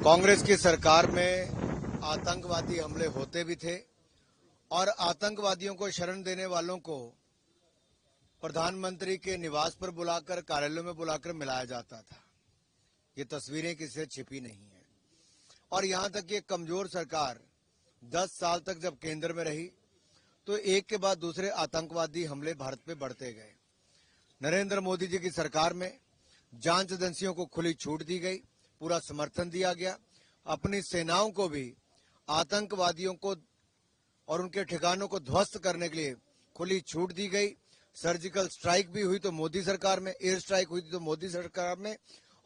कांग्रेस की सरकार में आतंकवादी हमले होते भी थे और आतंकवादियों को शरण देने वालों को प्रधानमंत्री के निवास पर बुलाकर, कार्यालयों में बुलाकर मिलाया जाता था। ये तस्वीरें किसी से छिपी नहीं है। और यहां तक कि कमजोर सरकार 10 साल तक जब केंद्र में रही तो एक के बाद दूसरे आतंकवादी हमले भारत पे बढ़ते गए। नरेंद्र मोदी जी की सरकार में जांच एजेंसियों को खुली छूट दी गई, पूरा समर्थन दिया गया। अपनी सेनाओं को भी आतंकवादियों को और उनके ठिकानों को ध्वस्त करने के लिए खुली छूट दी गई। सर्जिकल स्ट्राइक भी हुई तो मोदी सरकार में, एयर स्ट्राइक हुई तो मोदी सरकार में,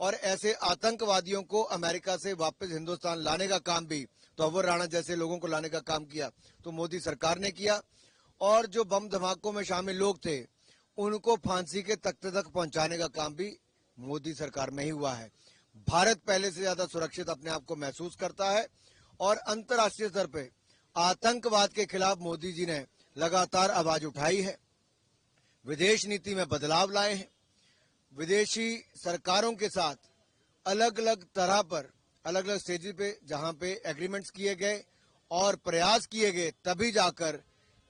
और ऐसे आतंकवादियों को अमेरिका से वापस हिंदुस्तान लाने का काम भी, तो अवर राणा जैसे लोगों को लाने का काम किया तो मोदी सरकार ने किया। और जो बम धमाकों में शामिल लोग थे उनको फांसी के तख्ते तक पहुंचाने का काम भी मोदी सरकार में ही हुआ है। भारत पहले से ज्यादा सुरक्षित अपने आप को महसूस करता है और अंतर्राष्ट्रीय स्तर पे आतंकवाद के खिलाफ मोदी जी ने लगातार आवाज उठाई है, विदेश नीति में बदलाव लाए हैं, विदेशी सरकारों के साथ अलग अलग तरह पर, अलग अलग स्टेज पे जहां पे एग्रीमेंट्स किए गए और प्रयास किए गए, तभी जाकर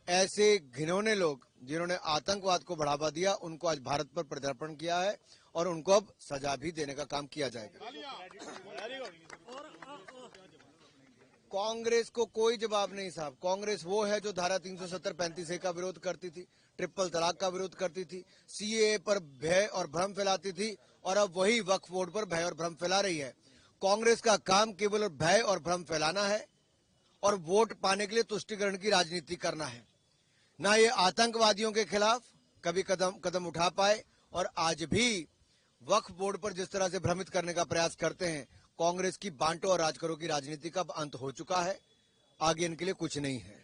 ऐसे घिनौने लोग जिन्होंने आतंकवाद को बढ़ावा दिया उनको आज भारत पर प्रत्यर्पण किया है और उनको अब सजा भी देने का काम किया जाएगा। कांग्रेस को कोई जवाब नहीं साहब। कांग्रेस वो है जो धारा 370-35A का विरोध करती थी, ट्रिपल तलाक का विरोध करती थी, सीएए पर भय और भ्रम फैलाती थी और अब वही वक्फ बोर्ड पर भय और भ्रम फैला रही है। कांग्रेस का काम केवल भय और भ्रम फैलाना है और वोट पाने के लिए तुष्टीकरण की राजनीति करना है। ना ये आतंकवादियों के खिलाफ कभी कदम उठा पाए और आज भी वक्फ बोर्ड पर जिस तरह से भ्रमित करने का प्रयास करते हैं। कांग्रेस की बांटो और राज करो की राजनीति का अंत हो चुका है, आगे इनके लिए कुछ नहीं है।